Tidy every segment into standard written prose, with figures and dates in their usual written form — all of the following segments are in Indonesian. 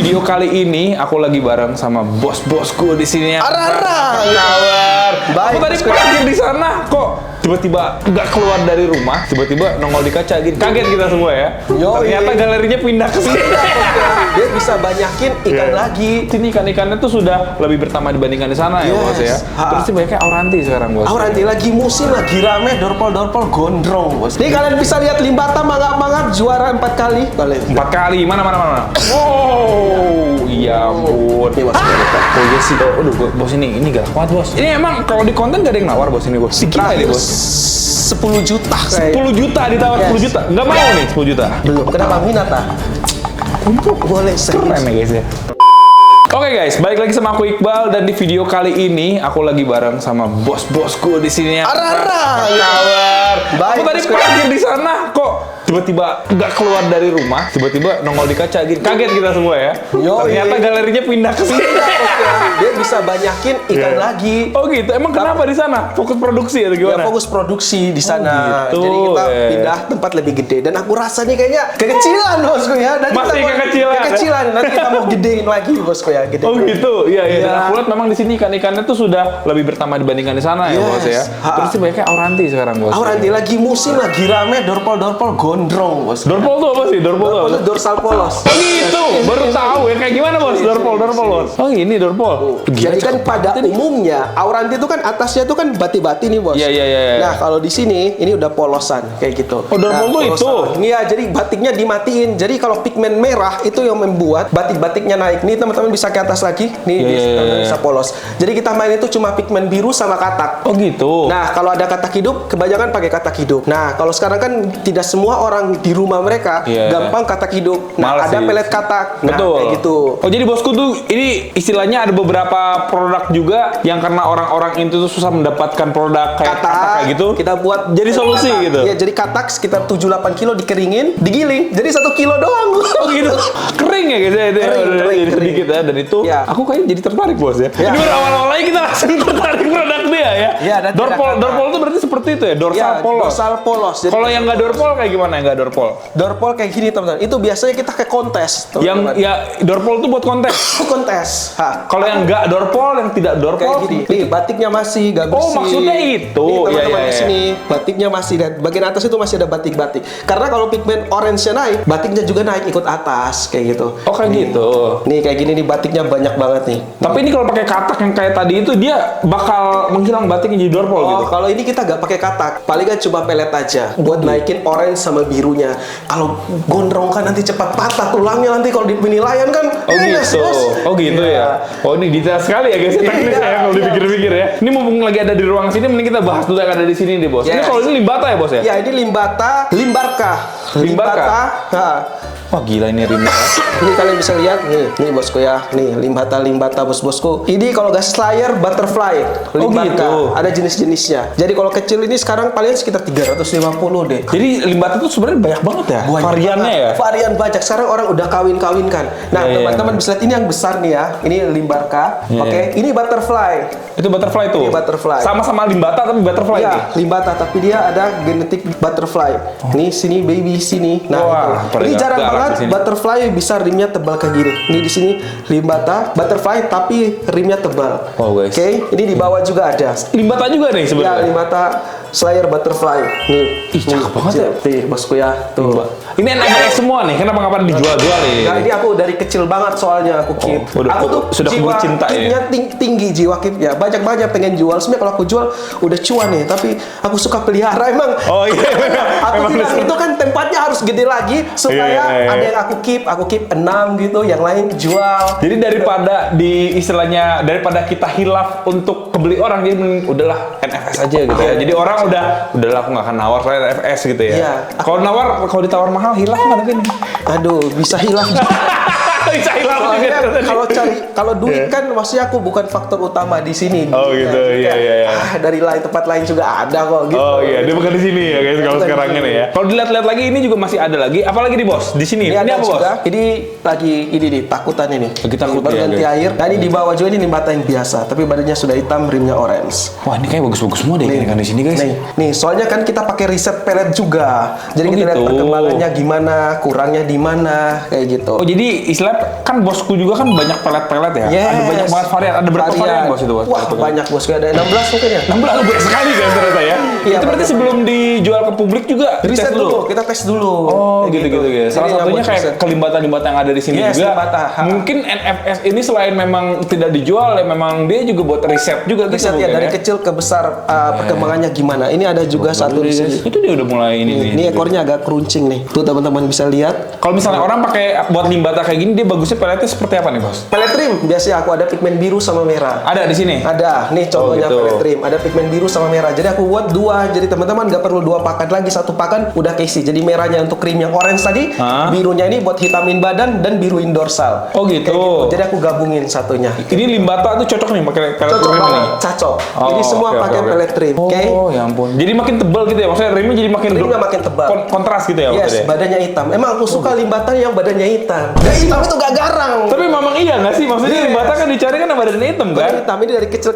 video kali ini aku lagi bareng sama bos-bosku di sini. Arara, kabar. Baik, Aku tadi parkir di sana kok tiba-tiba nggak keluar dari rumah, tiba-tiba nongol di kaca gitu. Kaget kita semua ya. Ternyata galerinya pindah ke sini. Dia bisa banyakin ikan lagi. Sini ikan-ikannya tuh sudah lebih bertambah dibandingkan di sana ya bos ya. Terus sih banyaknya auranti sekarang bos. Auranti lagi musim, lagi rame, dorpol gondrong bos. Nih kalian bisa lihat Limbata mangap-mangap juara 4 kali. 4 kali, mana. Wow, iya ampun. Ini bos. Oh iya sih, aduh bos ini galak banget bos. Ini emang kalau di konten gak ada yang nawar bos ini bos. Gila ini bos. 10 juta. 10 juta ditawar 10 juta. Nggak mau nih 10 juta. Belum. Kenapa minat ah? Boleh Keren ya guys ya. Oke guys, balik lagi sama aku Iqbal dan di video kali ini aku lagi bareng sama bos-bosku di sini. Arara, kabar. Baik, aku tadi parkir di sana kok tiba-tiba nggak keluar dari rumah, tiba-tiba nongol di kaca gitu. Kaget kita semua ya. Ternyata galerinya pindah ke sini. Dia bisa banyakin ikan lagi. Oh gitu. Emang kenapa di sana? Fokus produksi atau gimana? Ya fokus produksi di sana. Oh, gitu. Jadi kita pindah tempat lebih gede dan aku rasa nih kayaknya kekecilan bosku ya. Nanti Masih kita kekecilan. Kekecilan. Nanti kita mau gedein lagi bosku ya. Gede. Oh gitu, iya. Dan aku lihat memang di sini ikan-ikannya tuh sudah lebih bertambah dibandingkan di sana ya bos ya. Terus sih banyaknya auranti sekarang bos. Auranti lagi musim, lagi rame, dorpol gondrong bos. Dorpol tuh apa sih? Dorpol itu dorsal polos. Oh gitu, baru tahu ya kayak gimana bos? Dorpol bos. Oh ini dorpol. Jadi kan pada umumnya auranti itu kan atasnya itu kan bati-bati nih bos. Iya. Nah kalau di sini ini udah polosan kayak gitu. Oh dorpol tuh itu. Iya jadi batiknya dimatiin. Jadi kalau pigmen merah itu yang membuat batik-batiknya naik. Nih teman-teman bisa ke atas lagi. Nih bisa polos. Jadi kita main itu cuma pigmen biru sama katak. Oh gitu. Nah kalau ada katak hidup kebanyakan pakai katak hidup. Nah kalau sekarang kan tidak semua orang di rumah mereka gampang katak hidup. Nah Males ada sih. pelet katak. Nah Betul. kayak gitu. Oh jadi bosku tuh ini istilahnya ada beberapa produk juga yang karena orang-orang itu tuh susah mendapatkan produk kayak katak kayak gitu. Kita buat jadi solusi katak. gitu. Iya jadi katak sekitar 7-8 kilo dikeringin, digiling. Jadi 1 kilo doang. Oh gitu. Kering ya guys ya itu. Kering, jadi sedikit ya dan itu aku kayaknya jadi tertarik bos ya. Ini baru awal-awal lagi kita langsung tertarik produk dia ya. Iya, dorpol itu berarti seperti itu ya, dorsal polos. Dorsal polos. Kalau yang nggak dorpol kayak gimana yang nggak dorpol? Dorpol kayak gini teman-teman. Itu biasanya kita ke kontes. Yang ya dorpol itu buat kontes. Kontes. Kalau yang nggak dorpol, yang tidak dorpol kayak gini. Nih batiknya masih nggak bersih. Oh maksudnya itu. Nih teman-teman di sini batiknya masih dan bagian atas itu masih ada batik-batik. Karena kalau pigmen orange-nya naik, batiknya juga naik ikut atas kayak gitu. Oh kayak gitu. Nih kayak gini nih batiknya banyak banget nih. Tapi ini kalau pakai katak yang kayak tadi itu dia bakal menghilang batiknya jadi dorpol gitu. Kalau ini kita nggak pakai katak, palingan cuma pelet aja buat naikin orange sama birunya. Kalau gondrong kan nanti cepat patah tulangnya nanti kalau penilaian kan. Oh gitu. Oh gitu ya. Oh ini detail sekali ya guys, teknis ya kalau dipikir-pikir ya. Ini mumpung lagi ada di ruang sini, mending kita bahas dulu yang ada di sini deh bos. Ini kalau ini limbata ya bos ya? Ya ini limbarka. Nah. Wah gila ini rimnya. Ini kalian bisa lihat nih bosku ya, nih limbata bos-bosku. Ini kalau gas slayer butterfly, limbarka. Gitu. Ada jenis-jenisnya. Jadi kalau kecil ini sekarang paling sekitar 350 deh. Jadi limbata itu sebenarnya banyak banget ya, variannya ya. Varian banyak. Sekarang orang udah kawin-kawinkan. Nah teman-teman bisa lihat ini yang besar nih ya. Ini limbarka. Oke. Ini butterfly. Itu butterfly tuh. Ini butterfly. Sama-sama limbata tapi butterfly ya, nih. limbata tapi dia ada genetik butterfly. Nih sini baby sini. Nah, ini jarang banget butterfly bisa rimnya tebal kayak gini. Ini di sini limbata butterfly tapi rimnya tebal. Wow guys. Oke, ini di bawah juga ada. Limbata juga nih sebenarnya. Ya, limbata slayer butterfly. Nih. Ih, cakep banget ya. Nih, bosku ya. Tuh. Ini NFS semua nih. Kenapa ngapain dijual-jual nih? Nah, ini aku dari kecil banget soalnya aku keep. Aku tuh sudah jiwa cinta ya. Tinggi jiwa keep ya. Banyak pengen jual. Sebenarnya kalau aku jual udah cuan nih, tapi aku suka pelihara emang. Oh iya. Aku bilang itu kan tempatnya harus gede lagi supaya ada yang aku keep 6 gitu, yang lain jual. Jadi daripada daripada kita hilaf untuk kebeli orang, jadi udahlah NFS aja gitu ya. Jadi orang udahlah aku nggak akan nawar soalnya NFS gitu ya. Iya. Kalau ditawar mahal hilaf nggak tapi nih. Aduh, bisa hilaf. Bisa hilaf juga. Kalau kalau duit kan maksudnya aku bukan faktor utama di sini. Oh gitu, iya. Dari lain tempat lain juga ada kok gitu. Oh iya, dia bukan di sini ya guys kalau sekarang ini ya. Kalau dilihat-lihat lagi ini juga masih ada lagi. Apalagi nih bos, di sini. Ini apa bos? Ini lagi ini nih takutan ini. Lagi takut baru ya, ganti guys. air. Nah ini di bawah juga ini limbata yang biasa, tapi badannya sudah hitam, rimnya orange. Wah ini kayak bagus-bagus semua deh kan di sini guys. Nih, soalnya kan kita pakai riset pelet juga. Jadi kita lihat perkembangannya gimana, kurangnya di mana, kayak gitu. Oh jadi istilah kan bosku juga kan banyak pelet-pelet ya. Yes. Ada banyak banget varian. Ada berapa varian bos itu bos? Wah banyak bos, ada 16 mungkin ya. 16 banyak sekali kan ternyata ya. Iya, itu berarti sebelum dijual ke publik juga riset dulu, kita tes dulu. Oh gitu-gitu guys. Salah satunya kayak riset. kelimbatan-limbatan yang ada di sini juga. Limbata. Mungkin NFS ini selain memang tidak dijual ya memang dia juga buat riset juga gitu. Riset ya dari kecil ke besar perkembangannya gimana. Ini ada juga satu di sini. Itu dia udah mulai ini. Ini ekornya agak keruncing nih. Tuh teman-teman bisa lihat. Kalau misalnya orang pakai buat limbata kayak gini, dia bagusnya peletnya seperti apa nih bos? Pelet trim biasanya aku ada pigmen biru sama merah. Ada di sini? Ada. Nih contohnya gitu. pelet trim. Ada pigmen biru sama merah. Jadi aku buat dua. Jadi teman-teman nggak perlu dua pakan lagi. Satu pakan udah keisi. Jadi merahnya untuk krim yang orange tadi. Birunya ini buat hitamin badan dan biruin dorsal. Oh gitu. Jadi aku gabungin satunya. Ini limbata tuh cocok nih pakai pelet Cocok trim banget. ini? Cocok. Oh, Ini semua pakai pelet trim. Oke. Oh ya ampun. Jadi makin tebal gitu ya? Maksudnya rimnya jadi makin Rimnya makin tebal. Kontras gitu ya? Yes, maksudnya? badannya hitam. Emang aku suka limbatan yang badannya hitam. Dan hitam itu gak garang. Tapi memang iya nggak sih? Maksudnya limbata kan dicari kan badannya hitam kan? Badan hitam ini dari kecil.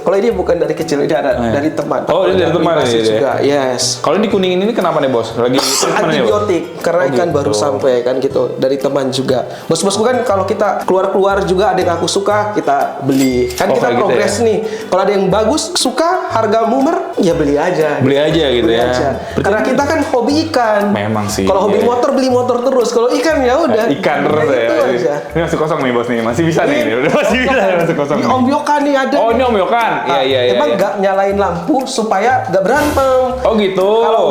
Kalau ini bukan dari kecil, ini ada dari teman. Oh, ini dari teman ini juga. Yes. Kalau ini kuning ini kenapa nih bos? Lagi Antibiotik karena ikan baru sampai kan gitu dari teman juga. Bos-bosku kan kalau kita keluar-keluar juga ada yang aku suka kita beli. Kan kita gitu progres ya? nih. Kalau ada yang bagus suka harga mumer ya beli aja. Beli aja gitu Beli ya. aja. Karena kita kan hobi ikan. Memang sih. Kalau hobi motor beli motor terus. Kalau ikan ya udah. Ikan terus ya. Itu aja. Ini masih kosong nih bos nih. Masih bisa nih. Udah masih bisa masih kosong. Ini nih. Om Yokan nih ada. Oh ini Om Yokan. Iya. Emang nggak nyalain lampu supaya nggak berantem. Oh gitu. Kalau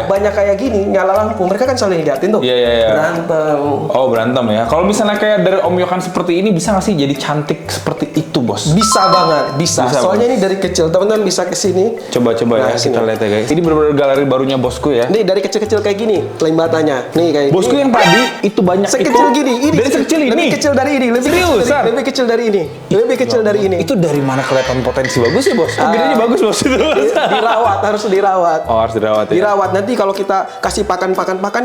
banyak kayak gini nyala lampu, mereka kan saling liatin tuh. Iya. Berantem. Oh berantem ya. Kalau misalnya kayak dari Om Yokan seperti ini bisa nggak sih jadi cantik seperti itu bos? Bisa banget, bisa. Soalnya bos. ini dari kecil, teman-teman bisa kesini. Coba Nah, ya sini. kita lihat ya guys. Ini benar-benar galeri barunya bosku ya. Nih dari kecil-kecil kayak gini, limbatanya. Nih kayak Bosku gini. yang tadi itu banyak Sekecil itu. gini, ini dari sekecil ini. lebih kecil dari ini, lebih kecil dari ini, lebih kecil dari ini. Itu dari mana kelihatan potensi bagus ya bos? Oh, gedenya bagus bos itu. Dirawat, harus dirawat. Oh harus dirawat ya. Dirawat nanti kalau kita kasih pakan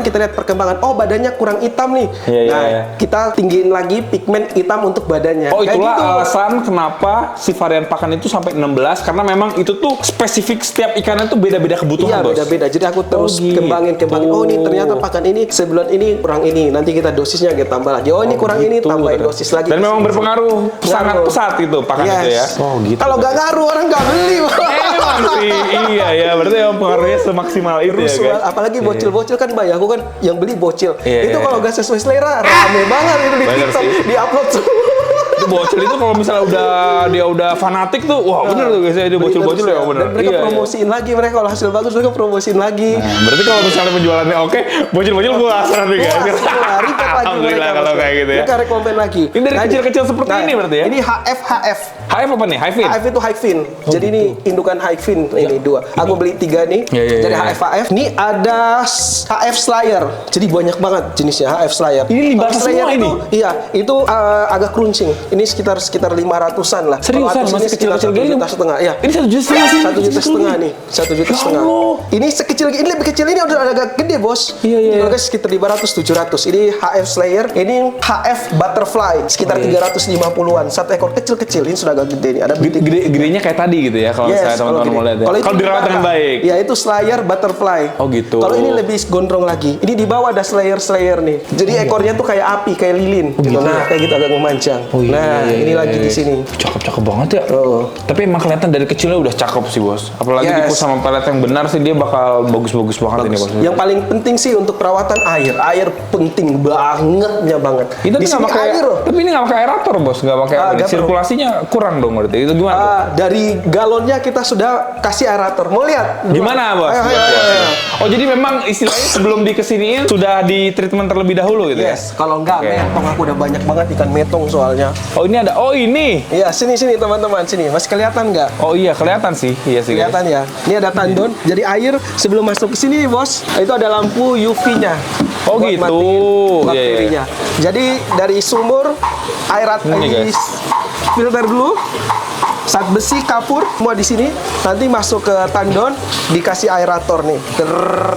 kita lihat perkembangan. Oh badannya kurang hitam nih. Iya. Kita tinggiin lagi pigmen hitam untuk badannya. Oh Kayak itulah gitu. alasan kenapa si varian pakan itu sampai 16 karena memang itu tuh spesifik setiap ikannya tuh beda-beda kebutuhan Iya bos. beda-beda. Jadi aku terus gitu. kembangin. Oh ini ternyata pakan ini sebulan ini kurang ini. Nanti kita dosisnya kita tambah lagi. Oh ini kurang ini tambahin dosis lagi. Dan memang berpengaruh sangat pesat itu pakan itu ya. Oh gitu. Kalau nggak ngaruh orang nggak beli. Emang sih iya ya berarti yang pengaruhnya semaksimal itu ya Rusuh, guys. apalagi bocil-bocil kan banyak. Aku kan yang beli bocil. Iya, itu iya, kalau iya. nggak sesuai selera rame banget itu di Bener TikTok, sih. di upload semua. Itu bocil itu kalau misalnya dia udah fanatik tuh wah bener tuh guys ya itu bocil-bocil ya bener. Dan mereka Iya, iya. promosiin lagi, mereka kalau hasil bagus mereka promosiin lagi. Nah, berarti kalau misalnya penjualannya oke, bocil-bocil puas nanti guys. Wah, repeat lagi Alhamdulillah mereka. kalau kayak gitu ya. Mereka rekomen lagi. Ini dari kecil-kecil seperti ini berarti ya? Ini HF. HF apa nih? Hyphin? HF itu high fin. Jadi ini indukan high fin ini dua. Aku beli 3 nih. Iya. Dari HF. Ini ada HF Slayer. Jadi banyak banget jenisnya HF Slayer. Ini limbata HF Slayer semua itu, ini? iya, itu agak cruncing. Ini sekitar 500-an lah. Seriusan? Kalau Masih kecil-kecil gini? 1,5 juta. Iya. Ini 1,5 juta sih. 1,5 juta nih. 1,5 juta. Allah. Ini sekecil ini lebih kecil ini udah agak gede, Bos. Iya. Ini harga sekitar 500-700. Ini HF Slayer, ini HF Butterfly sekitar 350-an. Satu ekor kecil-kecil. Ini sudah agak gede nih. Ada bintik. Gedenya kayak tadi gitu ya kalau saya teman-teman mau lihat ya. Kalau itu Kalau dirawat dengan baik. Ya itu Slayer Butterfly. Oh, gitu. Kalau ini lebih gondrong lagi. Ini di bawah ada Slayer nih. Jadi ekornya tuh kayak api, kayak lilin. gitu Nah, kayak gitu agak memanjang. Nah, ini lagi di sini. Cakep banget ya. Oh. Tapi emang kelihatan dari kecilnya udah cakep sih bos. Apalagi Yes. dipus sama pelet yang benar sih dia bakal bagus-bagus banget ini bos. Yang paling penting sih untuk perawatan air. Air penting bangetnya banget. Itu Di nggak sini pakai. air loh. Tapi ini nggak pakai aerator bos, nggak pakai. nggak perlu. Sirkulasinya kurang dong berarti. Itu gimana? Bos? Dari galonnya kita sudah kasih aerator. Mau lihat? Gimana bos? Ayo. Oh jadi memang istilahnya sebelum dikesiniin sudah di treatment terlebih dahulu gitu ya? Yes, kalau enggak Oke. metong aku udah banyak banget ikan metong soalnya. Oh ini ada, oh ini. Iya, sini teman-teman, sini. Masih kelihatan nggak? Oh iya kelihatan sih, iya sih. Guys. Kelihatan ya. Ini ada tandon. Jadi air sebelum masuk ke sini, Bos, itu ada lampu UV-nya. Oh buat gitu. matiin Iya, iya. bakterinya. Jadi dari sumur air Ini, guys. filter dulu. Saat besi kapur semua di sini, nanti masuk ke tandon, dikasih aerator nih,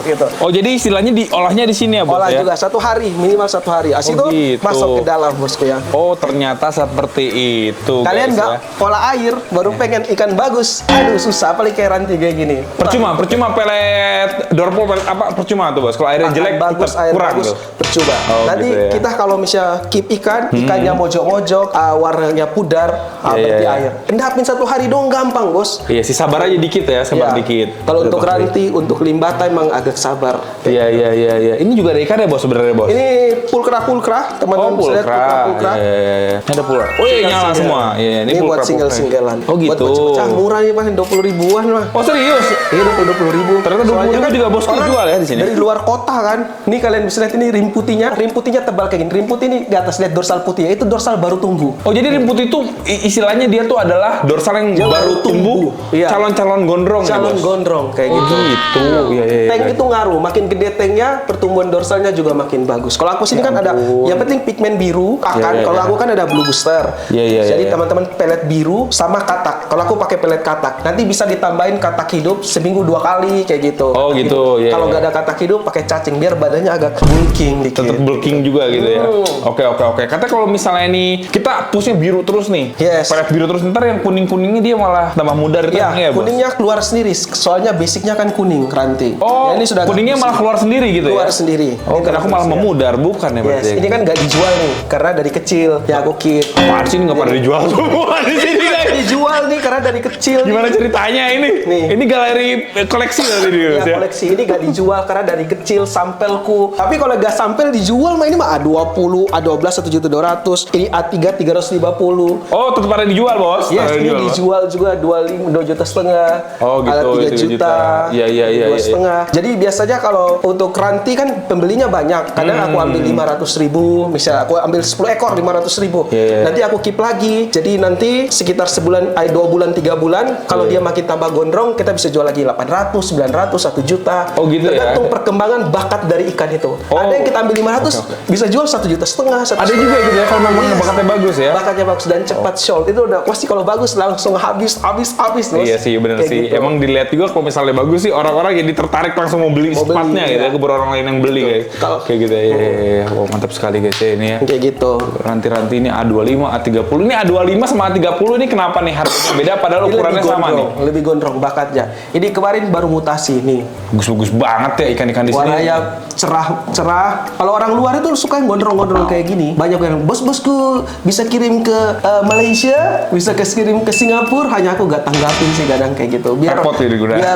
gitu. Oh jadi istilahnya diolahnya di sini ya bos Olah ya? juga 1 hari, minimal 1 hari. As Oh, itu gitu. masuk ke dalam, bosku ya. Oh ternyata seperti itu. Kalian guys, nggak ya. olah air, baru pengen ikan bagus. Aduh susah, apalagi kayak ranti kayak gini. Percuma pelet dorpol pelet apa percuma tuh bos. Kalau airnya jelek bagus, tetap air kurang bagus, tuh. percuma. Oh, Nanti gitu ya. kita kalau misalnya keep ikannya mojok-mojok, warnanya pudar, Iya, berarti iya. air. Endapin 1 hari dong gampang, bos. Iya sih sabar aja dikit ya, sabar Ya. dikit. Kalau Udah untuk pasti. ranti, untuk limbata emang agak sabar. Iya. Ini juga ada ikan ya bos sebenarnya bos. Ini pulkra, Oh teman-teman bisa lihat pulkra. pulkra. Iya. Ini ada pulkra. Oh iya nyala Single. semua. Iya Ini buat single-singlean. Oh gitu. Buat pecah murah nih, Pak, 20 ribuan mah. Oh serius? Iya 20 ribu. Ternyata 20 ribu juga bosku orang jual ya di sini. Dari luar kota kan. Nih kalian bisa lihat ini rim putihnya tebal kayak gini. Rim putih ini di atas lihat dorsal putih ya, itu dorsal baru tumbuh. Oh jadi rim putih itu istilahnya dia tuh adalah dorsal yang Dia baru tumbuh, Iya. calon-calon gondrong ya Calon bos. gondrong kayak Oh gitu. gitu. Iya. Tank itu ngaruh, makin gede tanknya, pertumbuhan dorsalnya juga makin bagus. Kalau aku sini kan ada, yang penting pigmen biru, akan. Iya, Kalau iya. aku kan ada blue booster. Iya, Jadi iya. teman-teman pelet biru sama katak. Kalau aku pakai pelet katak, nanti bisa ditambahin katak hidup seminggu 2 kali kayak gitu. Oh, gitu. Iya, Kalau iya. nggak ada katak hidup, pakai cacing biar badannya agak bulking dikit. Tetap bulking juga gitu ya. Oke. Katanya kalau misalnya ini kita pushnya biru terus nih. Yes. Pelet biru terus ntar yang kuning-kuningnya dia malah tambah mudar itu Iya, ya, bos. kuningnya keluar sendiri. Soalnya basicnya kan kuning ranting. Oh, Ya, ini sudah kuningnya agak malah keluar sendiri gitu keluar ya. sendiri. Oh, Ini kan aku malah terus, ya. memudar bukan ya berarti. Yes, ini kan nggak dijual nih, karena dari kecil ya aku keep. Apaan sih ini nggak pada dijual semua di sini guys. Dijual nih karena dari kecil. Gimana ceritanya ini? Nih. Ini galeri koleksi berarti dia, Ya, Mas, ya. koleksi ini gak dijual karena dari kecil sampelku. Tapi kalau gak sampel dijual mah ini mah A20, A12 1.200.000. Ini A3 350. Oh, tetap ada dijual, Bos. Yes, Ada ini Bos. dijual juga 2,5 juta. Oh, gitu, Ada 3 3 juta. juta. Iya, iya, iya, 2,5. Jadi biasanya kalau untuk ranti kan pembelinya banyak. Kadang aku ambil 500.000, misalnya aku ambil 10 ekor 500.000. Iya, iya. Nanti aku keep lagi. Jadi nanti sekitar sebulan, 2 bulan, 3 bulan, kalau dia makin tambah gondrong, kita bisa jual lagi 800, 900, 1 juta. Oh, gitu ya? Tergantung perkembangan bakat dari ikan itu. Oh. Ada yang kita ambil 500, bisa jual 1,5 juta. Ada juga gitu ya kalau memang Yes. bakatnya bagus ya. Bakatnya bagus dan cepat short. Itu udah pasti kalau bagus langsung habis. Bos. Iya sih bener Kayak sih. gitu. Emang dilihat juga kalau misalnya bagus sih orang-orang jadi tertarik langsung mau beli Mau beli, sepatnya gitu iya. ya. Keburu orang lain yang beli guys. Kalau- Kayak gitu ya. Iya. Wah, mantap sekali guys ya ini ya. Kayak gitu. Ranti-ranti ini A25, A30. Ini A25 sama A30 ini kenapa nih harganya beda padahal Ini ukurannya lebih sama nih. gondrong, lebih gondrong bakatnya. Ini kemarin baru mutasi nih. Bagus-bagus banget ya ikan-ikan di sini. Warnanya cerah. Kalau orang luar itu suka yang gondrong-gondrong kayak gini. Banyak yang bosku bisa kirim ke Malaysia, bisa kirim ke Singapura. Hanya aku gak tanggapin sih kadang kayak gitu. Biar Repot ini gue biar,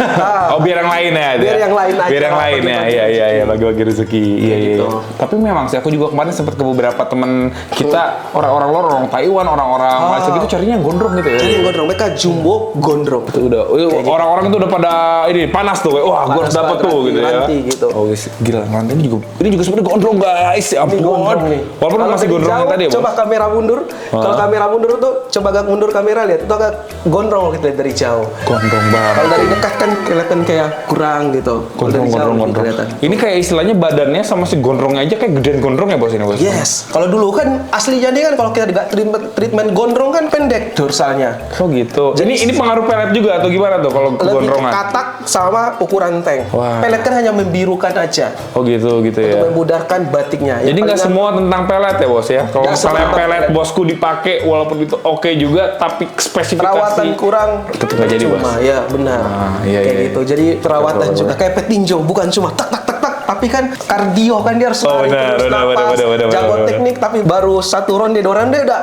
oh biar yang lain ya. biar yang lain aja. Biar yang lain ya. Iya bagi-bagi rezeki. Iya. gitu. Tapi memang sih aku juga kemarin sempat ke beberapa temen kita orang-orang luar, orang Taiwan, orang-orang Malaysia gitu carinya yang gondrong gitu ya. Jadi yang gondrong mereka jumbo gondrong. Itu udah orang-orang itu udah pada ini panas tuh. Wah, gue harus Panas dapet banget, tuh gitu ya. ranti gitu. Oh, guys, gila ranti ini juga sebenarnya gondrong guys. Ya Ini ampun. gondrong nih. Walaupun Kalau masih dari gondrong yang jauh, tadi ya, coba Bos. kamera mundur. Kalau kamera mundur tuh coba agak mundur kamera lihat. Itu agak gondrong gitu dari jauh. Gondrong banget. Kalau dari dekat kan kelihatan kayak kurang gitu. Kalau dari jauh Gondrong. kelihatan. Ini kayak istilahnya badannya sama si gondrongnya aja kayak gedean gondrong ya bos ini bos. Yes. Kalau dulu kan aslinya nih kan kalau kita nggak treatment gondrong kan pendek dorsalnya. Oh gitu. Jadi ini pengaruh pelet juga atau gimana tuh kalau Lebih ke gondrongan? katak sama ukuran tank. Wah. Pelet kan hanya membirukan aja. Oh gitu Untuk ya. memudarkan batiknya. Jadi nggak semua tentang pelet ya bos ya. Kalau Nggak misalnya semua tentang pelet pelet. bosku dipakai walaupun itu oke juga, tapi spesifikasi perawatan kurang tetap nggak jadi, cuma Bos. ya benar Iya, kayak iya. gitu jadi perawatan Betul, juga kayak pet tinjau bukan cuma tak tak tak tak tapi kan kardio kan dia harus lari terus napas, jago teknik, tapi baru satu ronde, 2 ronde udah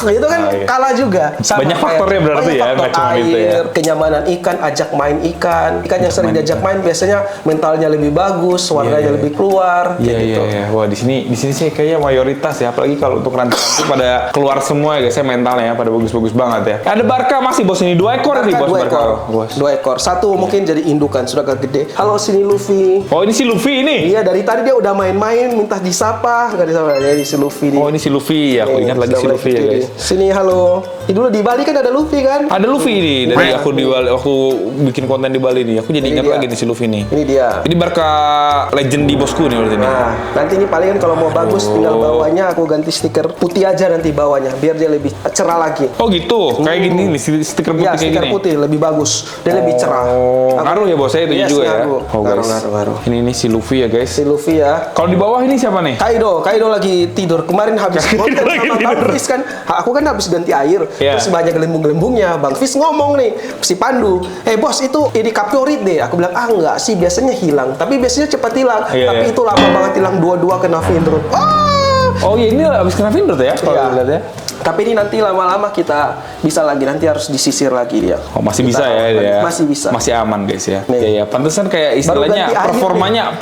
itu kan kalah juga. Sama banyak faktornya berarti ya, nggak cuma itu ya. Kenyamanan ikan, ajak main ikan yang sering diajak main biasanya mentalnya lebih bagus, warnanya lebih keluar. Iya. Wah di sini sih kayaknya mayoritas ya, apalagi kalau untuk rantai pada keluar semua ya guys, saya mentalnya ya pada bagus-bagus banget ya. Ada Barca masih bos ini 2 ekor nih bos. 2 ekor. Satu mungkin jadi indukan sudah agak gede. Halo sini Luffy. Oh ini si Luffy ini? Iya dari tadi dia udah main-main minta disapa, nggak disapa. Jadi si Luffy nih. Oh ini si Luffy ya, aku ingat lagi si Luffy ya guys. Sini halo. Ini dulu di Bali kan ada Luffy kan? Ada Luffy ini dari aku di Bali, waktu bikin konten di Bali nih. Aku jadi ingat lagi nih si Luffy nih. Ini dia. Ini Barca legend di bosku nih berarti nih. Nah, nanti ini palingan kalau mau bagus tinggal bawahnya aku ganti stiker putih aja nanti bawahnya biar dia lebih cerah lagi. Oh gitu, kayak gini nih stiker putih Ya, kayak gini. stiker putih lebih bagus. Dia lebih cerah. Ngaruh ya bos saya itu juga ya. Ngaruh. Ini si Luffy ya guys. Si Luffy ya. Kalau di bawah ini siapa nih? Kaido lagi tidur. Kemarin habis konten sama Bang Fis kan. Aku kan habis ganti air. Terus banyak gelembung-gelembungnya. Bang Fis ngomong nih si Pandu, bos itu ini kapiorit deh. Aku bilang enggak sih, biasanya hilang. Tapi biasanya cepat hilang. Tapi itu lama banget hilang, 2-2 kena Finrod. Oh iya, ini habis kena Finrod ya kalau dilihat ya. Tapi ini nanti lama-lama kita bisa lagi, nanti harus disisir lagi dia. Oh masih bisa ya dia. Masih bisa. Masih aman guys ya. Iya. Pantesan kayak istilahnya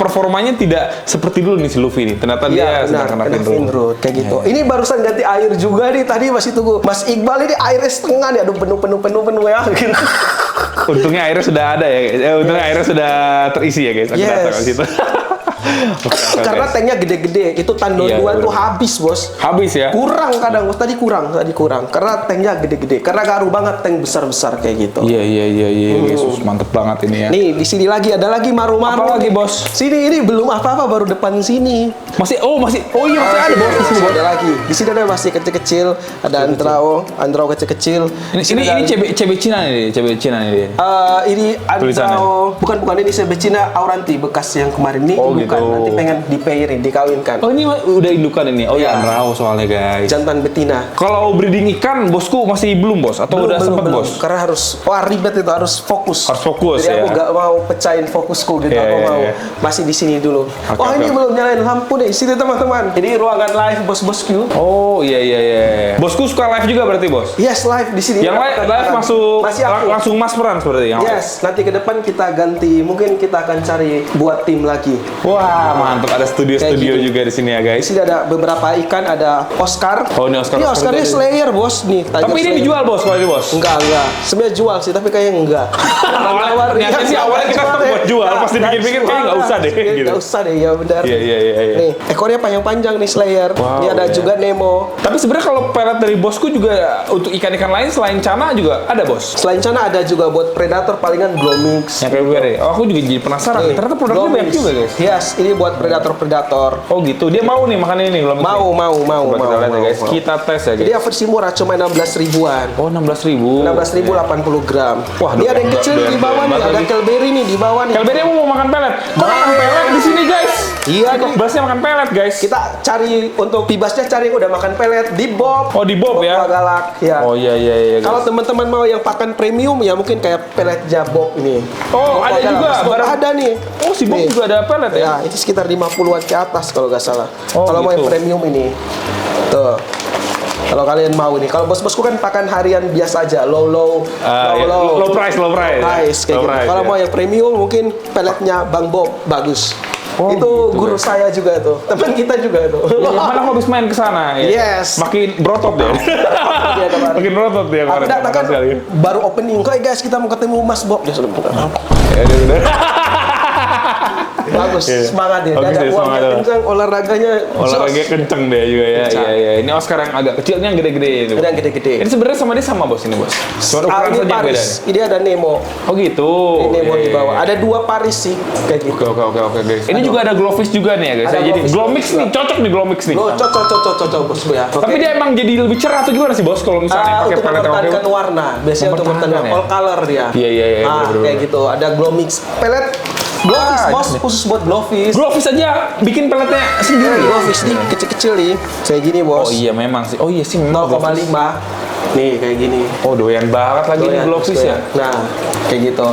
performanya tidak seperti dulu nih si Luffy nih. Ternyata dia sedang kena Finrod kayak gitu. Ini barusan ganti air juga nih, tadi masih tunggu. Mas Iqbal ini airnya setengah nih, aduh penuh ya. Gitu. Untungnya airnya sudah ada ya guys. Untungnya airnya sudah terisi ya guys. Aku datang ke situ. Karena tanknya gede-gede, itu tandon 2 tuh habis bos. Habis ya? Kurang kadang bos, tadi kurang. Karena tanknya gede-gede, karena ngaruh banget tank besar-besar kayak gitu. Iya. Yesus, mantep banget ini ya. Nih di sini lagi ada lagi maru-maru. Apa lagi bos? Sini ini belum apa-apa, baru depan sini. Masih masih ada bos di sini. Ada lagi. Di sini ada masih kecil-kecil, ada andrao kecil-kecil. Ini CB Cina nih, CB Cina nih. Ini andrao, bukan ini CB Cina Auranti bekas yang kemarin nih. Bukan, nanti pengen dipairin, dikawinkan. Oh ini udah indukan ini. Oh ya, andrao soalnya guys. Jantan betina. Kalau breeding ikan, bosku masih belum bos atau udah sempat bos? Karena harus ribet itu, harus fokus. Harus fokus. Jadi aku nggak mau pecahin fokusku gitu. Aku mau masih di sini dulu. Ini belum nyalain lampu nih. Sini teman-teman. Ini ruangan live bos-bosku. Oh iya. Bosku suka live juga berarti bos? Yes, live di sini. Yang live masuk langsung Mas Peran seperti yang. Yes, nanti ke depan kita ganti. Mungkin kita akan cari buat tim lagi. Wah, mantap, ada studio juga di sini ya guys. Di sini ada beberapa ikan, ada Oscar. Oh, ini Oscar. Ini Oscarnya Slayer, bos. Nih, tapi ini dijual, bos, kalau ini, bos. Enggak. Sebenarnya jual sih, tapi kayaknya enggak. Niatnya sih awalnya kita stop buat jual, pas dipikir-pikir kayaknya enggak usah deh gitu. Enggak usah deh, ya benar. Iya. Nih, ekornya panjang-panjang nih Slayer. Ini ada juga Nemo. Tapi sebenarnya kalau pelet dari bosku juga untuk ikan-ikan lain selain cana juga ada, bos. Selain cana ada juga buat predator palingan Glomix. Yang kayak gue deh. Aku juga jadi penasaran. Ternyata produknya banyak juga, guys. Yes, ini buat predator. Oh gitu. Dia mau nih makan ini Glomix. Mau. Kita lihat ya guys. Kita tes ya guys. Jadi versi murah cuma 16 ribuan. Oh 16.000. 16.000 80 gram. Wah, dia ada yang kecil di bawah nih, ada Kelberry nih di bawah nih. Kelberry mau makan pelet. Makan pelet di sini guys. Iya, Basnya makan pelet guys. Kita cari untuk bibasnya, cari yang udah makan pelet di Bob. Oh di Bob ya. Galak ya. Oh iya. Kalau teman-teman mau yang pakan premium ya mungkin kayak pelet Bob ini. Oh ada juga. Ada nih. Oh si Bob juga ada pelet ya. Ya itu sekitar 50-an ke atas kalau nggak salah. Oh, kalau mau gitu. yang premium ini. Tuh. Kalau kalian mau nih, kalau bos-bosku kan pakan harian biasa aja, low price kayak gitu. Kalau mau yang premium mungkin peletnya Bang Bob bagus. Oh, itu gitu, guru guys. saya juga tuh, teman kita juga tuh. Mana aku habis main ke sana ya. Yes. Makin berotot deh. Dia kemarin. Makin berotot dia Aku kemarin. datang kan baru opening, kok guys kita mau ketemu Mas Bob. Dia sudah Ya udah. bagus, semangat dia. Bagus Ada deh, uangnya semangat. kencang, olahraganya kenceng deh juga ya. Iya. Ini Oscar yang agak kecil, ini yang gede-gede itu. Yang gede-gede. Ini sebenarnya sama dia sama bos ini bos. Cuma ukuran Ini saja yang beda. Paris. Ini ada Nemo. Oh gitu. Ini Nemo Iya, di bawah. iya. Ada 2 Paris sih kayak gitu. Oke guys. Ini juga ada Glowfish juga nih ya guys. Ada Jadi Glowfish Glowmix nih, cocok nih Glowmix nih. Cocok bos ya. Tapi dia emang jadi lebih cerah atau gimana sih bos kalau misalnya pakai untuk pelet yang mempertahankan oke? warna. Biasanya untuk mempertahankan ya? all color dia. Iya. bener-bener. Kayak gitu. Ada Glowmix. Pelet Glowfish bos, khusus buat Glowfish. Glowfish aja bikin peletnya sendiri. Glowfish nih kecil-kecil nih. Kayak gini bos. Oh iya memang sih. Oh iya sih memang. 0,5. Nih kayak gini. Oh, doyan banget lagi nih Doyan, glovis ya. Nah, kayak gitu.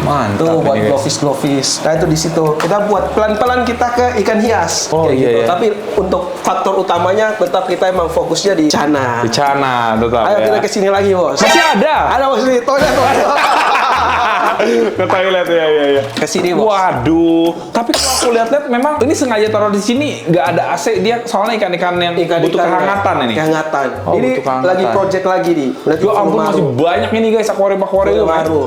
Mantap. Tuh buat ini, guys. glovis. Nah itu di situ kita buat pelan-pelan kita ke ikan hias. Oh, kayak iya, gitu. iya. Tapi untuk faktor utamanya tetap kita emang fokusnya di cana. Di Cana tetap Ayo ya. kita kesini lagi bos. Masih ada. Ada bos nih, toilet. Ke toilet ya. Kesini bos. Waduh, tapi kalau aku lihat-lihat memang ini sengaja taruh di sini nggak ada AC dia soalnya ikan-ikan yang butuh kehangatan ini. Kehangatan. Oh, Ini butuh kehangatan. lagi project lagi nih. Ya ampun masih banyak ini guys akuarium itu. Maru.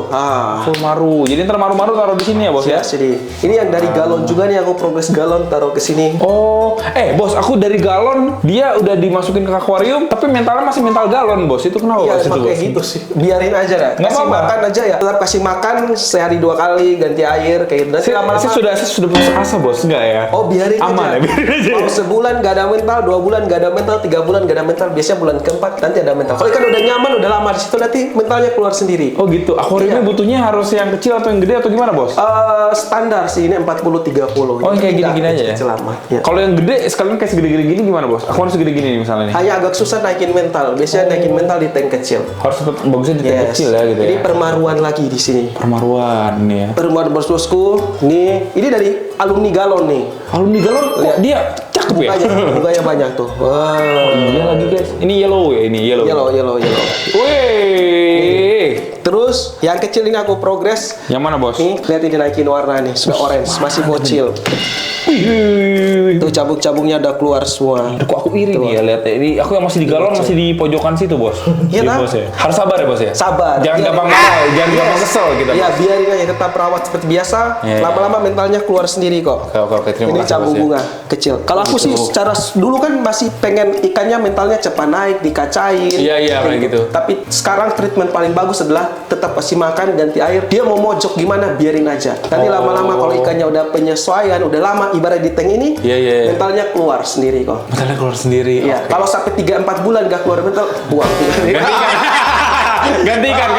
Full maru. Jadi ntar maru-maru taruh di sini ya bos ya. Sini. Ini yang dari galon juga nih, aku progres galon taruh ke sini. Oh, bos aku dari galon dia udah dimasukin ke akuarium tapi mentalnya masih mental galon bos. Itu kenapa Iya, bos itu pakai bos? gitu sih. Biarin aja dah. Nggak Kasih apa-apa. makan aja ya. Tetap kasih makan sehari 2 kali, ganti air kayak gitu. Nanti lama-lama Saya sudah putus asa bos, enggak ya? Oh biarin aman aja. ya, biarin aja. Mau sebulan gak ada mental, 2 bulan gak ada mental, 3 bulan gak ada mental. Biasanya bulan keempat nanti ada mental. Kalau ikan udah nyaman, udah lama di situ nanti mentalnya keluar sendiri. Oh gitu. Akuariumnya Iya. butuhnya harus yang kecil atau yang gede atau gimana bos? Standar sih ini 40-30. Oh yang kayak gini-gini aja ya? Kecil amat. Ya. Kalau yang gede sekalian kayak segede-gede gini gimana bos? Aku harus segede gini nih misalnya nih. Hanya agak susah naikin mental. Biasanya naikin mental di tank kecil. Harus tetap bagusnya di tank kecil ya gitu Jadi ya. permaruan lagi di sini. Permaruan nih ya. Permaruan bos-bosku. Nih, ini dari alumni galon nih. Alumni galon kok Lihat. dia cakep ya? Bunganya banyak tuh. Wah. Iya lagi guys. Ini yellow ya ini yellow. Yellow. Wih. Terus yang kecil ini aku progres. Yang mana bos? Nih, lihat ini naikin warna nih, sudah orange, masih bocil. Wih. Tuh cabuk-cabuknya udah keluar semua. Aduh, kok aku iri nih ya lihat ya. Ini aku yang masih di galon masih di pojokan situ bos. Iya, nah. bos ya. Harus sabar ya bos ya. Sabar. Jangan Biarin. gampang marah, jangan Yes. gampang kesel gitu. Iya, biarin aja tetap rawat seperti biasa. Iya, iya. Lama-lama mentalnya keluar sendiri kok. Oke, terima Ini kasih cabung bos ya. bunga kecil. Kalau aku sih secara dulu kan masih pengen ikannya mentalnya cepat naik, dikacain. Iya, kayak gitu. Tapi sekarang treatment paling bagus adalah tetap kasih makan, ganti air. Dia mau mojok gimana, biarin aja. Nanti lama-lama kalau ikannya udah penyesuaian, udah lama ibarat di tank ini, Iya. mentalnya keluar sendiri kok. Mentalnya keluar sendiri. Iya, kalau sampai 3-4 bulan gak keluar mental, buang. Ganti ikan.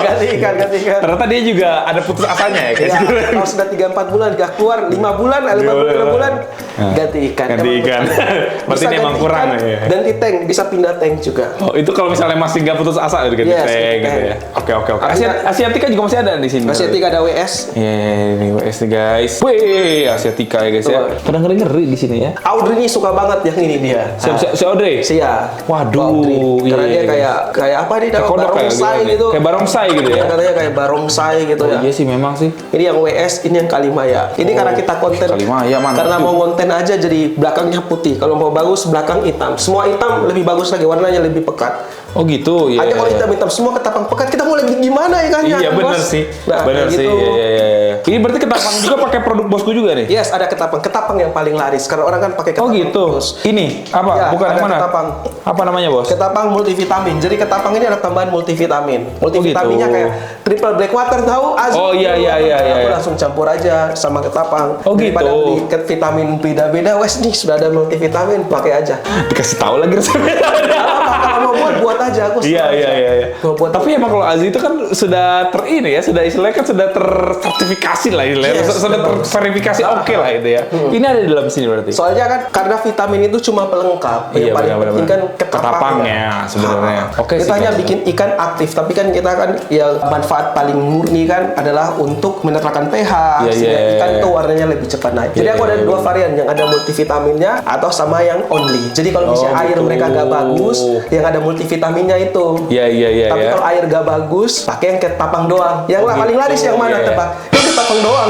Ganti ikan. Ternyata dia juga ada putus asanya ya guys. Ya, kalau sudah 3-4 bulan gak keluar, 5 bulan, 5 bulan, ganti ikan. Ganti ikan. Berarti ini emang kurang ya. Ganti tank, bisa pindah tank juga. Oh, itu kalau misalnya masih nggak putus asa udah ganti Yes, tank ganti gitu tank. ya. Oke. Artinya- Asiatica juga masih ada di sini. Masih tiga ada WS. Iya, ini WS nih guys. Wih, Asiatica ya guys ya. Tuh. Kadang ngeri di sini ya. Audrey ini suka banget yang ini dia. Si Audrey. Sia. Waduh, Audrey. Karena iya, dia kayak apa nih? Kayak kodok kayak barongsai gimana? gitu. Kayak barongsai gitu ya. Katanya kayak barongsai gitu ya. Iya sih memang sih. Ini yang WS, ini yang Kalimaya. Ini karena kita konten. Kalimaya, mantap. Karena mau konten aja jadi belakangnya putih. Kalau mau bagus belakang hitam. Semua hitam lebih bagus lagi, warnanya lebih pekat. Oh gitu, iya. Hanya kalau hitam-hitam semua ketapang pekat, kita mau lagi gimana ikannya? Iya kan, benar Bos? sih. Nah, Benar kayak sih. gitu. Iya. Ini berarti ketapang juga pakai produk bosku juga nih. Yes, ada ketapang yang paling laris. Karena orang kan pakai Oh ketapang gitu. terus. Ini apa? Ya, Bukan ada yang mana? ketapang. Apa namanya bos? Ketapang multivitamin. Jadi ketapang ini ada tambahan multivitamin. Multivitaminnya gitu. kayak triple black water tahu? Oh, iya. Aku langsung campur aja sama ketapang. Oh, Daripada gitu. beli vitamin beda-beda, wes nih sudah ada multivitamin, pakai aja. Dikasih tahu lagi resepnya. Kalau mau buat aja aku. Iya. Mau buat Tapi emang kalau Azi itu kan sudah sudah istilahnya kan sudah tersertifikasi lah istilahnya. Yes, Sudah terverifikasi oke lah itu ya. Ini ada di dalam sini berarti. Soalnya kan karena vitamin itu cuma pelengkap. Iya, Yang paling benar, penting benar. kan Ketapangnya sebenarnya. Oke Kita sih, hanya guys. bikin ikan aktif, tapi kan kita kan yang manfaat paling murni kan adalah untuk menetralkan pH, Iya, sehingga iya, ikan iya. tuh warnanya lebih cepat naik. Jadi Iya, aku ada iya, dua varian, yang ada multivitaminnya atau sama yang only. Jadi kalau misalnya air gitu. mereka nggak bagus, yang ada multivitaminnya itu. Iya. Tapi kalau air gak bagus, pakai yang ketapang doang. Yang Oh, paling gitu. laris yang mana Iya, iya. tebak? Yang ketapang doang.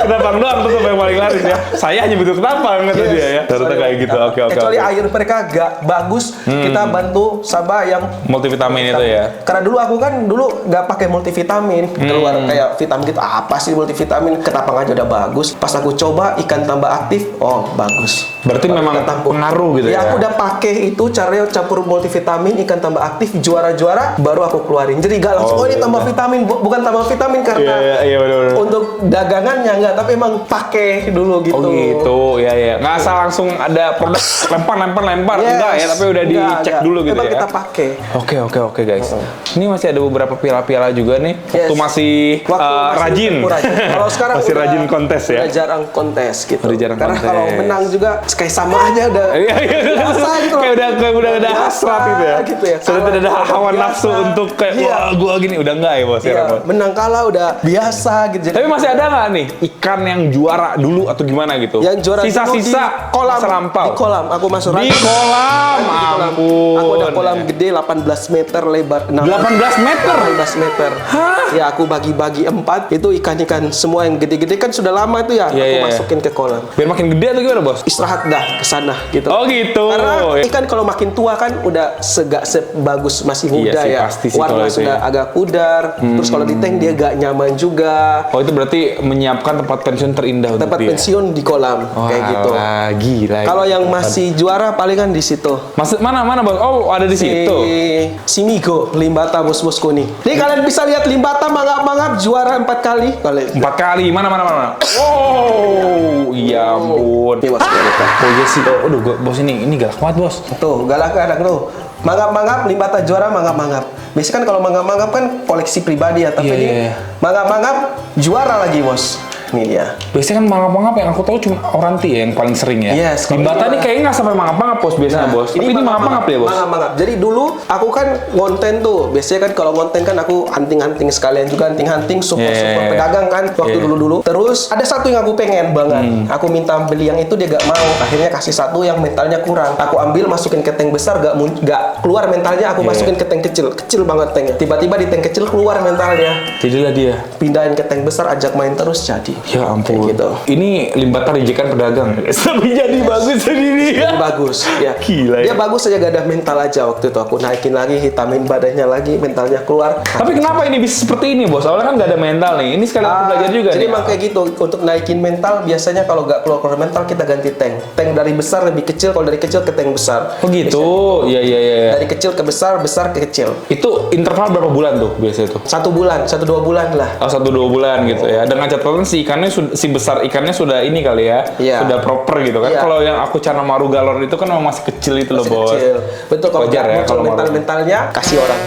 Ketapang doang tuh yang paling laris ya. Saya hanya butuh ketapang kata dia ya. Ternyata kayak gitu. Oke. Kecuali air mereka gak bagus, kita bantu sama yang Multivitamin itu ya. Karena dulu aku kan nggak pakai multivitamin, keluar kayak vitamin gitu, apa sih multivitamin, ketapang aja udah bagus. Pas aku coba ikan tambah aktif, oh bagus. Berarti Kalau memang kita tampung. pengaruh gitu ya. Aku udah pakai itu caranya campur multivitamin, ikan tambah aktif, juara-juara, baru aku keluarin. Jadi gak langsung, oh ini tambah vitamin, bukan tambah vitamin karena Iya benar. untuk dagangannya nggak, tapi emang pakai dulu gitu. Oh gitu, ya. Nggak asal langsung ada produk lempar, Yes. enggak ya, tapi udah Enggak, dicek enggak. dulu gitu Memang ya. kita pakai. Oke guys. Ini masih ada beberapa piala-piala juga nih. Yes. Waktu masih rajin. Kalau sekarang masih udah- rajin kontes ya. Udah jarang kontes gitu. Udah jarang Karena kontes. kalau menang juga kayak sama aja udah Iya, biasa gitu. kayak udah Biasa, hasrat gitu ya. gitu ya. Sudah tidak ada Kalah hawa udah nafsu biasa. untuk kayak Iya. wah gua gini udah enggak ya bos Iya, ya. Bos? menang kalah udah biasa gitu. Tapi masih ada nggak nih ikan yang juara dulu atau gimana gitu? Yang juara dulu sisa-sisa di kolam, masa lampau. di kolam aku masuk Di lagi. kolam, Di kolam. ampun. Aku ada kolam gede 18 meter lebar. 18 meter? 18 meter. Hah? Ya aku bagi-bagi 4. Itu ikan-ikan semua yang gede-gede kan sudah lama itu ya. Iya, Aku iya. masukin ke kolam. Biar makin gede atau gimana bos? Istirahat dah ke sana gitu. Oh gitu. Karena ikan kalau makin tua kan udah segak sebagus masih muda Iya sih, ya. pasti sih kalau Warna itu sudah ya. agak pudar. Terus kalau di tank dia gak nyaman juga. Oh itu berarti menyiapkan tempat pensiun terindah untuk Tempat dia. pensiun di kolam kayak gitu. Wah, gila. Kalau yang masih juara palingan di situ. Maksud mana bos? Oh ada di situ. Si Migo, Limbata bos-bosku nih. Nih kalian bisa lihat Limbata mangap-mangap juara 4 kali. Kalian. 4 kali mana? Oh, ya ampun. Ini masuk Limbata. Oh iya sih. Aduh, bos ini galak banget bos. Tuh, galak kadang tuh. Mangap-mangap, Limbata juara mangap-mangap. Biasanya kan kalau mangap-mangap kan koleksi pribadi ya, tapi Iya, ini iya. mangap-mangap juara lagi, Bos. Ini dia. Biasanya kan mangap-mangap yang aku tahu cuma Oranti ya yang paling sering ya. Yes, kalau Limbata ini nih kayaknya nggak sampai mangap-mangap bos biasanya bos. Tapi ini mangap-mangap ya bos. Mangap-mangap. Jadi dulu aku kan ngonten tuh. Biasanya kan kalau ngonten kan aku hunting-hunting sekalian juga hunting-hunting support-support Yeah. pedagang kan waktu Yeah. dulu-dulu. Terus ada satu yang aku pengen banget. Aku minta beli yang itu dia gak mau. Akhirnya kasih satu yang mentalnya kurang. Aku ambil masukin ke tank besar gak keluar mentalnya. Aku Yeah. masukin ke tank kecil. Kecil banget tanknya. Tiba-tiba di tank kecil keluar mentalnya. Jadilah dia. Pindahin ke tank besar ajak main terus jadi. Ya ampun. Kayak gitu. Ini Limbata rejekan pedagang. Tapi jadi bagus sendiri ya. Jadi bagus ya. Gila ya. Dia bagus aja gak ada mental aja waktu itu. Aku naikin lagi, hitamin badannya lagi, mentalnya keluar. Tapi kenapa ini bisa seperti ini bos? Awalnya kan nggak ada mental nih. Ini sekalian aku belajar juga Jadi nih. emang kayak gitu. Untuk naikin mental biasanya kalau nggak keluar mental kita ganti tank. Tank dari besar lebih kecil, kalau dari kecil ke tank besar. Oh gitu. Iya iya iya. Dari kecil ke besar, besar ke kecil. Itu interval berapa bulan tuh biasanya tuh? 1 bulan, 1-2 bulan lah. Oh 1-2 bulan gitu ya. Dengan catatan si ikannya si besar ikannya sudah ini kali ya. Iya. Sudah proper gitu kan. Iya. Kalau yang aku Cana Maru galon itu kan memang masih kecil itu loh Masih bos. kecil. Betul, kalau Wajar ya, muncul kalau mental-mentalnya kasih orang.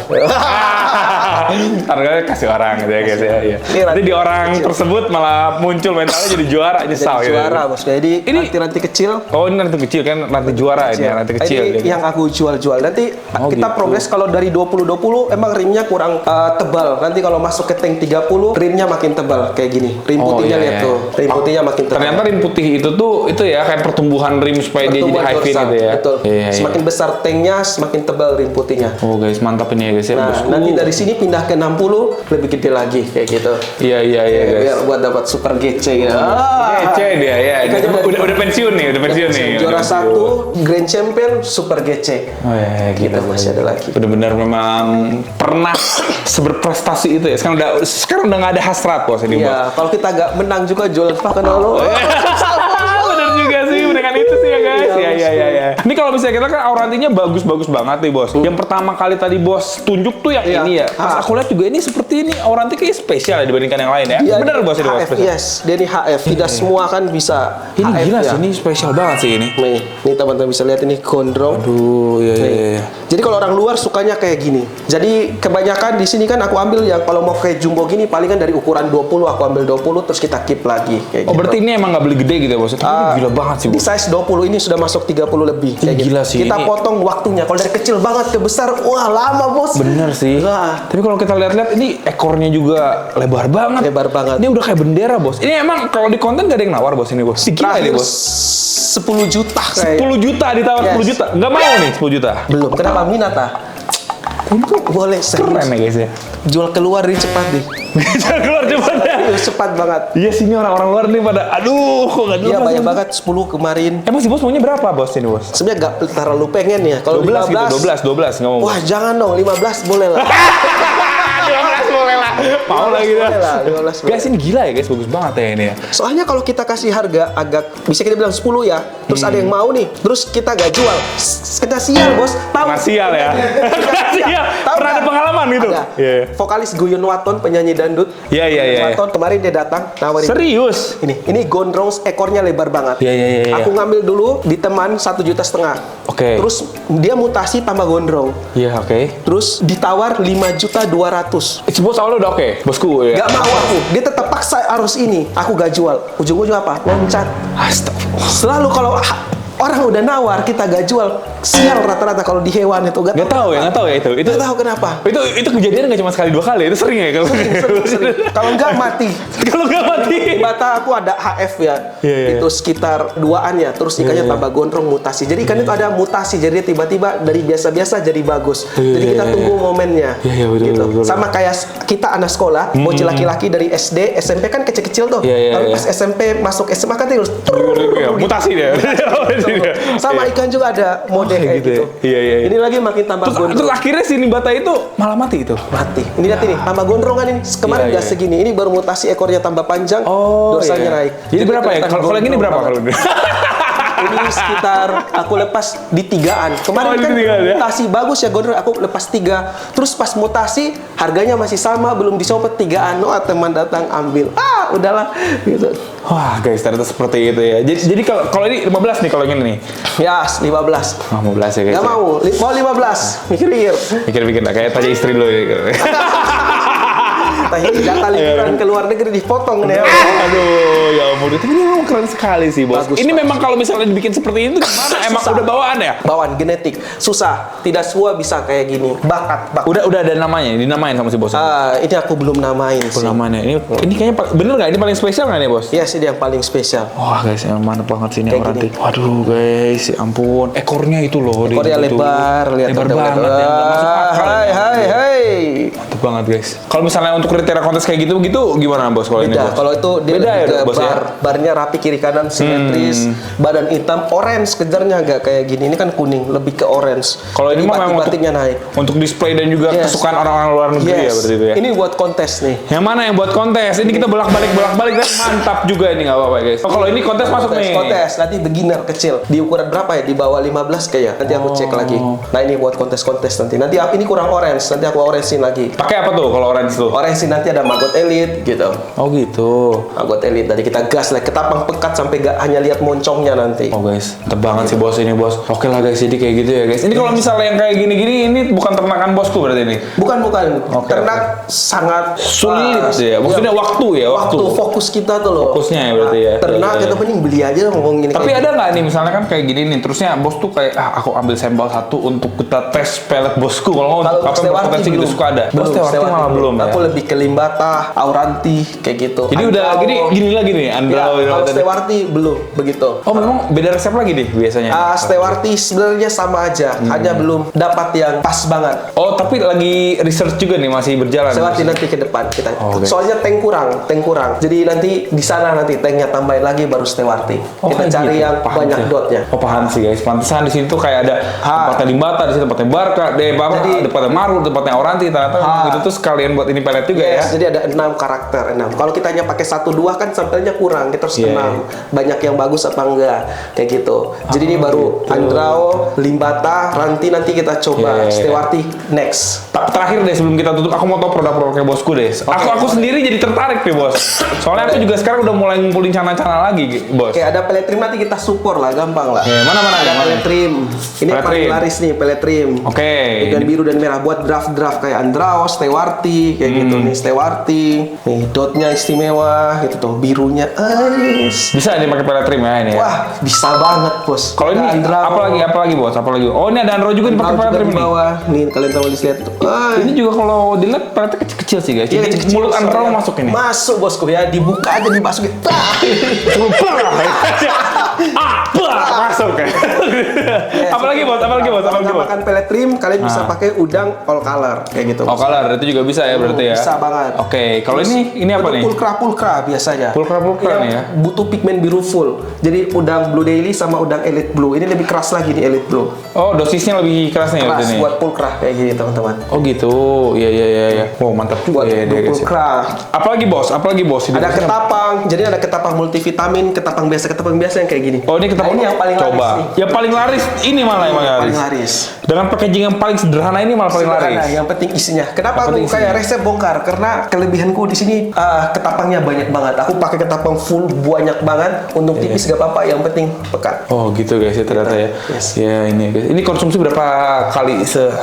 Harganya kasih orang gitu ya guys ya. Iya. Ini Nanti di rantai orang kecil. tersebut malah muncul mentalnya jadi juara nyesal Jadi gitu. juara bos. Jadi Ini- ranti-ranti kecil. Oh ini nanti kecil kan nanti juara ini ya, nanti kecil. Ini gitu. yang aku jual-jual. Nanti Oh, kita gitu. progres kalau dari 20-20 emang rimnya kurang tebal. Nanti kalau masuk ke tank 30 rimnya makin tebal kayak gini. Rim Oh, putihnya iya, lihat iya. tuh. Rim putihnya makin tebal. Ternyata rim putih itu tuh itu ya kayak pertumbuhan rim supaya dia jadi Pertumbuhan high fin dorsal, gitu ya. Betul. Iya, iya. Semakin besar tanknya, semakin tebal rim putihnya. Oh guys mantap ini ya guys ya. Nah, bosku. nanti dari sini pindah ke 60 lebih gede lagi kayak gitu. Iya iya iya guys. Biar buat dapat super GC gitu. Gece dia ya. Ini Ikannya udah pensiun nih, udah pensiun nih. Juara Udah 1 pensiun. Grand Champion super GC. Oh ya, Gitu masih ada lagi. Bener-bener memang pernah seberprestasi itu ya. Sekarang udah nggak ada hasrat bos ini bos. Iya, kalau kita nggak menang juga jual pakan lo. Bener juga sih dengan itu sih ya guys. Iya, Iya iya iya. Ini kalau misalnya kita kan aurantinya bagus-bagus banget nih bos. Yang pertama kali tadi bos tunjuk tuh yang Iya. ini ya. Pas aku lihat juga ini seperti ini auranti kayak spesial ya dibandingkan yang lain ya. Iya, Bener bos ini bos. HF, yes. Dia ini HF. Tidak semua kan bisa Ini HF gila ya. sih, ini spesial banget sih ini. Nih teman-teman bisa lihat ini gondrong. Aduh, iya iya iya. Jadi kalau orang luar sukanya kayak gini. Jadi kebanyakan di sini kan aku ambil yang kalau mau kayak jumbo gini palingan dari ukuran 20 aku ambil 20 terus kita keep lagi kayak Oh gitu. berarti ini emang nggak beli gede gitu ya bos? Tapi ini gila banget sih Di bos. size 20 ini sudah masuk 30 lebih kayak gitu. Gila sih, Kita ini- potong waktunya. Kalau dari kecil banget ke besar, wah lama bos. Bener sih. Wah. Tapi kalau kita lihat-lihat ini ekornya juga lebar banget. Lebar banget. Ini udah kayak bendera bos. Ini emang kalau di konten gak ada yang nawar bos ini bos. Gila ini Terakhir bos. 10 juta kayak. 10 juta ditawar Yes. 10 juta. Nggak mau nih 10 juta. Belum. Kenapa minat ah? Boleh Keren serius. ya guys ya. Jual keluar ini cepat deh. Jangan keluar cepat ya. Serius, cepat banget. Iya sih ini orang-orang luar nih pada aduh kok nggak dulu. Iya banyak banget 10 kemarin. Emang si bos maunya berapa bos ini bos? Sebenarnya gak terlalu pengen ya. Kalau 12 gitu, 15, 12 nggak mau. wah jangan dong 15 boleh lah. 12 boleh lah. Mau lah gitu. Boleh lah, 15 boleh. Guys ini gila ya guys, bagus banget ya ini ya. Soalnya kalau kita kasih harga agak bisa kita bilang 10 ya. Terus ada yang mau nih, terus kita gak jual. Kena sial bos. Tahu? Kena sial ya. Kena sial. Tahu Pernah ada nggak? pengalaman gitu? Ada. Iya. Vokalis Guyon Waton penyanyi dangdut. Iya, iya, iya, iya. Waton kemarin dia datang nawarin. Serius? Ini gondrong ekornya lebar banget. Iya, iya, iya, Aku ngambil dulu di teman 1,5 juta. Oke. Terus dia mutasi tambah gondrong. Iya oke. Terus ditawar 5.200.000. Si bos awalnya udah oke, bosku ya. Gak mau aku. Dia tetap paksa harus ini. Aku gak jual. Ujung-ujung apa? Loncat. Astagfirullah. Selalu kalau orang udah nawar kita gak jual, sial rata-rata kalau di hewan itu Nggak tahu ya itu. Nggak tahu kenapa. Itu kejadian nggak cuma sekali 2 kali, itu sering ya kalau. Sering. Kalau nggak mati. Kalau nggak mati. Di Bata aku ada HF ya, itu sekitar 2-an ya, terus ikannya tambah gondrong mutasi. Jadi ikan itu ada mutasi, jadi tiba-tiba dari biasa-biasa jadi bagus. Jadi kita tunggu momennya. Gitu. Sama kayak kita anak sekolah, bocil laki-laki dari SD, SMP kan kecil-kecil tuh. Tapi pas SMP masuk SMA kan terus mutasi dia. Sama ikan juga ada mode kayak gitu. Iya. Ini lagi makin tambah gondrong. Terus akhirnya si bata itu malah mati itu. Mati. Ini lihat ini, tambah gondrongan ini. Kemarin nggak segini. Ini baru mutasi, ekornya tambah panjang, dorsanya naik. Jadi berapa ya? Kalau yang ini berapa kalau ini? Ini sekitar aku lepas di 3-an. Kemarin kan mutasi bagus ya gondrong, aku lepas 3. Terus pas mutasi harganya masih sama, belum dicopot 3-an. Oh, teman datang ambil. Udahlah gitu. Wah, guys, ternyata seperti itu ya. Jadi kalau ini 15 nih kalau yang ini nih. Ya, 15. 15 ya, guys. Gak mau 15. Mikir-mikir. Mikir-mikir kayak tanya istri lo ya. Tanya data liburan ke luar negeri dipotong nih. Aduh, ya ampun. Tapi ini memang keren sekali sih, Bos. Bagus, ini memang kalau misalnya dibikin seperti itu gimana? Emang udah bawaan ya? Bawaan genetik. Susah. Tidak semua bisa kayak gini. Bakat. Udah ada namanya, dinamain sama si Bos. Ini aku belum namain sih. Namanya. Ini kayaknya bener nggak? Ini paling spesial nggak nih, Bos? Iya sih, yang paling spesial. Wah, guys, emang mantap banget sih ini orang. Waduh, guys, ya ampun. Ekornya itu loh. Ekornya lebar, lihat lebar banget ya. Masuk akal. Hai. Mantap banget, guys. Kalau misalnya untuk kriteria kontes kayak gitu gimana, Bos? Kalau ini, Bos? Kalau itu dia beda ya, Bos ya? Barnya rapi kiri kanan simetris, badan hitam, orange kejarnya agak kayak gini. Ini kan kuning, lebih ke orange. Kalau ini mah memang batiknya naik. Untuk display dan juga kesukaan orang-orang luar negeri ya berarti itu ya. Ini buat kontes nih. Yang mana yang buat kontes? Ini kita bolak-balik dan mantap juga ini, nggak apa-apa, guys. Kalau ini kontes masuk nih. Kontes nanti beginner kecil. Di ukuran berapa ya? Di bawah 15 kayak. Nanti aku cek lagi. Nah, ini buat kontes-kontes nanti. Nanti ini kurang orange, nanti aku orange-in lagi. Pakai apa tuh kalau orange tuh? Orange nanti ada maggot elite gitu. Oh gitu. Maggot elite. Tadi kita gas lah, ketapang pekat sampai gak hanya lihat moncongnya nanti. Oh guys, mantep banget sih bos ini bos. Oke lah guys, jadi kayak gitu ya guys. Ini kalau misalnya yang kayak gini-gini, ini bukan ternakan bosku berarti ini? Bukan. Ternak sangat sulit ya. Maksudnya waktu ya, waktu. Fokus kita tuh loh. Fokusnya ya berarti ya. Ternak kita mending beli aja ngomong gini. Tapi ada nggak nih misalnya kan kayak gini nih, terusnya bos tuh kayak aku ambil sampel satu untuk kita tes pelet bosku. Kalau apa berpotensi gitu suka ada. Belum, Stewarti malah belum ya. Aku lebih ke Limbata, Auranti kayak gitu. Jadi udah gini lagi nih Andrao. Kalau Stewarti belum begitu. Oh memang beda resep lagi nih biasanya. Stewarti sebenarnya sama aja, hanya belum dapat yang pas banget. Oh tapi lagi research juga nih, masih berjalan. Stewarti nanti ke depan kita. Soalnya tank kurang. Jadi nanti di sana nanti tanknya tambahin lagi baru Stewarti. Kita cari yang banyak dotnya. Oh paham sih guys. Pantesan di situ kayak ada tempatnya Limbata, di situ tempatnya Barca, tempatnya Maru, tempatnya Auranti, ternyata itu tuh sekalian buat ini pelet juga ya. Jadi ada 6 karakter, 6. Kalau kita hanya pakai 1-2 kan sampelnya kurang, kita harus 6. Banyak yang bagus apa enggak, kayak gitu. Jadi ini baru Andrao, Limbata, Ranti, nanti kita coba Stewarti next. Terakhir deh sebelum kita tutup, aku mau tahu produk-produknya bosku deh. Aku sendiri jadi tertarik nih bos. Soalnya aku juga sekarang udah mulai ngumpulin cana-cana lagi bos. Oke, ada pelet trim nanti kita support lah, gampang lah. Mana ada pelet trim. Ini paling laris nih pelet trim. Oke. Ikan biru dan merah buat draft kayak Andrao, Stewarti, kayak gitu nih Stewarti. Nih dotnya istimewa gitu tuh, birunya. Bisa nih pakai pelet trim ya ini. Wah, bisa banget bos. Kalau ini apalagi bos? Apalagi? Oh ini ada Andrao juga dipakai pelet trim nih. Nih kalian tahu lihat tuh. Ini juga kalau dilihat peletnya kecil-kecil sih guys. Jadi mulut Andrao masuk ini. Masuk bosku ya, dibuka aja dimasukin. Masuk kan. Apalagi bos? Makan pelet trim, kalian bisa pakai udang all color kayak gitu. All color itu juga bisa ya berarti ya. Bisa banget. Oke, kalau ini apa nih? Pulkra biasanya. Pulkra nih ya. Butuh pigmen biru full. Jadi udang Blue Daily sama udang Elite Blue. Ini lebih keras lagi nih Elite Blue. Oh, dosisnya lebih keras nih keras ini. Buat pulkra kayak gini teman-teman. Oh gitu. Iya. Wow, mantap juga buat ya dia guys. Pulkra. Apalagi bos? Ada ketapang. Jadi ada ketapang multivitamin, ketapang biasa yang kayak gini. Oh, ini ketapang yang paling laris nih. Yang paling laris ini malah yang paling laris. Dengan packaging yang paling sederhana ini malah paling Sederhana, laris. yang penting isinya. Kenapa Yang aku penting kayak isinya. resep bongkar? Karena kelebihanku di sini ketapangnya banyak banget. Aku pakai ketapang full banyak banget. Untuk tipis gak apa-apa, yang penting pekat. Oh gitu guys ya ternyata ya. Yes. Ya ini guys. Ini konsumsi berapa kali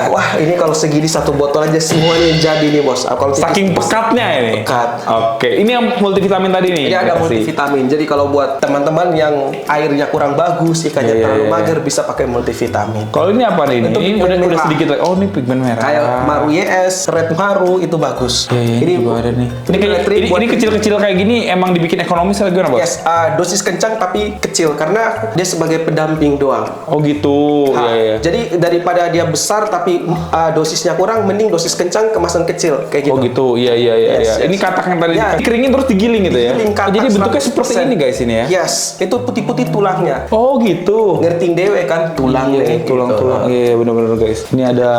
Wah, ini kalau segini satu botol aja semuanya jadi nih bos. Kalau tipis, saking pekatnya ini. Pekat. Oke, ini yang multivitamin tadi nih. Ini ada dikasih. multivitamin. Jadi kalau buat teman-teman yang airnya kurang bagus, ikannya Iya, terlalu iya, mager, bisa pakai multivitamin. Kalau ini apa nih? Itu Ini pigmen udah merah. sedikit lagi. Oh ini pigmen merah. Kayak Maru YS, Red Maru itu bagus. Ya, ya, ini juga ada nih. Ini kayak ini kecil-kecil kayak gini emang dibikin ekonomis atau gimana, Bos? Yes, dosis kencang tapi kecil karena dia sebagai pendamping doang. Oh gitu. Ha, Iya, iya. Jadi daripada dia besar tapi dosisnya kurang, mending dosis kencang kemasan kecil kayak gitu. Oh gitu. Iya iya iya. Yes, iya. yes. Ini katak yang tadi Ya. dikeringin terus digiling gitu ya. Digiling, Oh, katak jadi bentuknya 100%. seperti ini guys ini ya. Yes, itu putih-putih tulangnya. Oh gitu. Ngerti dewe kan tulang Iya, nih, tulang-tulang. gitu. Iya benar-benar guys. Ini ada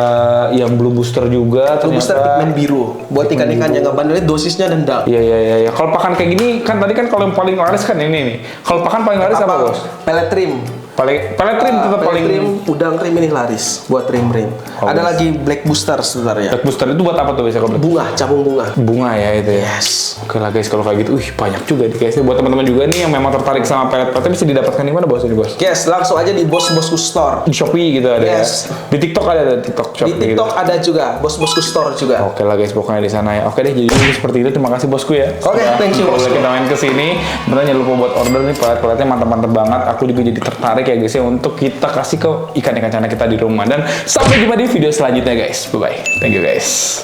yang blue booster juga Blue booster ternyata. pigmen biru. Buat ikan-ikan yang nggak bandel dosisnya dendam. Iya iya iya. Kalau pakan kayak gini kan tadi kan kalau yang paling laris kan ini nih. Kalau pakan paling laris apa, Bos? Pellet trim. Paling trim tetap Pellet paling. trim, udang trim ini laris buat trim-trim. Oh, Ada bagus. lagi black booster sebenarnya. Black booster itu buat apa tuh biasanya kalau Bunga, cabung bunga. bunga ya itu ya. Yes. Oke lah guys, kalau kayak gitu, banyak juga nih guys. Buat teman-teman juga nih yang memang tertarik sama pelet-peletnya bisa didapatkan di mana bos ini bos? Yes, langsung aja di Bos-Bosku Store. Di Shopee gitu ada Yes. ya. Di TikTok ada TikTok Shop Di TikTok gitu. ada juga, Bos-Bosku Store juga. Oke lah guys, pokoknya di sana ya. Oke deh, jadi seperti itu. Terima kasih bosku ya. Oke, thank you, Kalau bosku. kita main ke sini, beneran jangan lupa buat order nih pelet-peletnya mantap-mantap banget. Aku juga jadi tertarik ya guys ya untuk kita kasih ke ikan-ikan cana kita di rumah. Dan sampai jumpa di video selanjutnya guys. Bye bye. Thank you guys.